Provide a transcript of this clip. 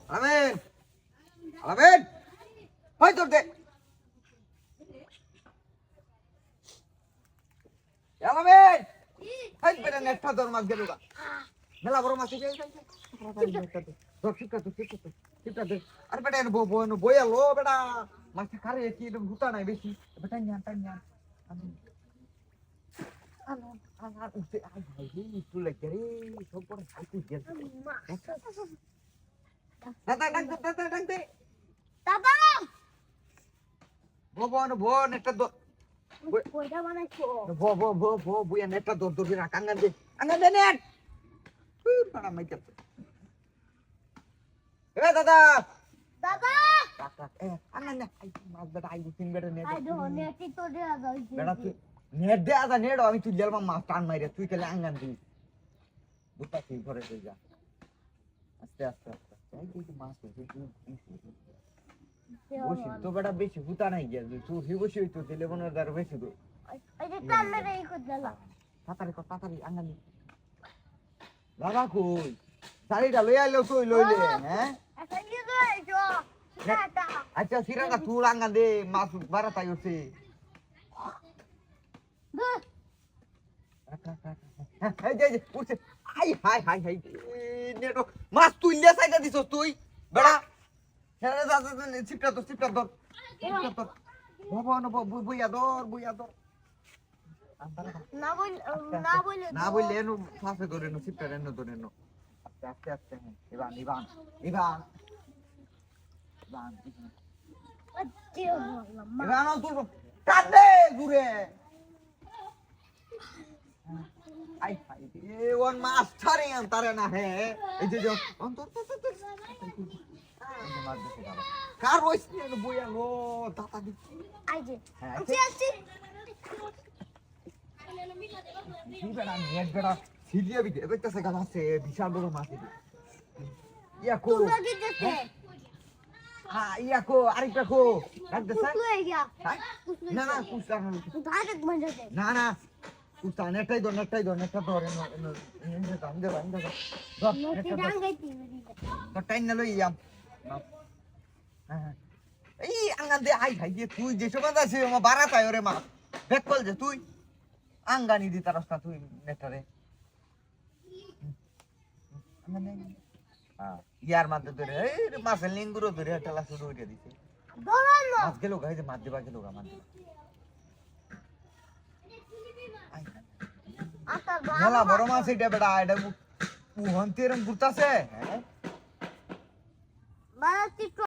আলামিন আলামিন হই তোর দে আলামিন হই বেটা নেটটা তোর মাছ গেল গা মেলা বড় মাছ গেল তোর ঠিক আছে আরে বেটা এনে বই আলো বেটা মাছ খারে কি হুতা নাই বেশি বেটা নিয়ান আলো আর উঠে আই ভাই একটু লাগে রে সব পরে খাইতে গেল ডাক দে দাদা ভো নেটটা দো কইটা বানাইছো ভো বুয়া নেটটা দর না কাঙ্গান দে নেট পাড়া মাইতে এ দাদা দাদা কাকা এ আঙ্গান না আই মাছ বেটা আই তিন বেটা নেট আই ডো নেটি তো দেয়া যাইছে বেটা তুই নেট দে আদা নেট আমি তুই জেলমা মাছ টান মাইরে তুই তাহলে আঙ্গান দি বুঝতা কি করে তুই যা আস্তে এই তুই মাছ তুই বসি তো বেটা বেশি হুতা নাই গেল তুই হি বসি তো টেলিফোনের দ্বার বেশি তো এই যে টান মেরে ই করে দিলা তাড়াতাড়ি আঙ্গান দাদা কই শাড়িটা লই আইলো তুই লইলে হ্যাঁ আচ্ছা নিয়ে যাইছো টাটা আচ্ছা সিরাটা তুই আঙ্গান দে মাছ বারা তাই হচ্ছে এই যে উঠছে আই হাই নেটো মাছ তুইলে সাইডা দিছস তুই বেড়া ছেড়ে যা চিপটা ধর ভবন বুইয়া ধর না বললে এনো ফাঁসে ধরে নো চিপটা এনো ধরে নো আস্তে ইবান তুই কাঁদে ঘুরে আই হাই এ ওন মাছ ছাড়ে তারে না হে এই যে অন্তর কার রইছে এনো বইয়া লো দাতা দি আই যে হ্যাঁ আছি কি বেড়া নেট বেড়া সিলিয়া বি দেখতেছে গাছ আছে বিশাল বড় মাছ ইয়া কো তুই কি দেখতে হ্যাঁ ইয়া কো আরেকটা কো দেখতেছে তুই গিয়া না কুস্তা ডাইরেক্ট মজা দে না কুস্তা নেটটাই নেটটা ধরে এনে কাম দে ধর নেটি ডাঙ্গাইতি তো টাইম না লই ইয়াম হ্যাঁ এই আঙ্গান দে আই ভাই যে তুই যে সব আছে আমার বারাত আয় রে মা বেক কল যে তুই আঙ্গানি দি তার রাস্তা তুই নেটারে হ্যাঁ ইয়ার মাঝে ধরে এই মাছের লিঙ্গুরো ধরে ঠেলা শুরু হয়ে দিছে দৌড়ানো মাছ গেল গাইছে মাছ দিবা গেল গা মাছ আতা মেলা বড় মাছ এটা বেটা এটা উহন্তি এরম ঘুরতাছে হ্যাঁ বাড়াতি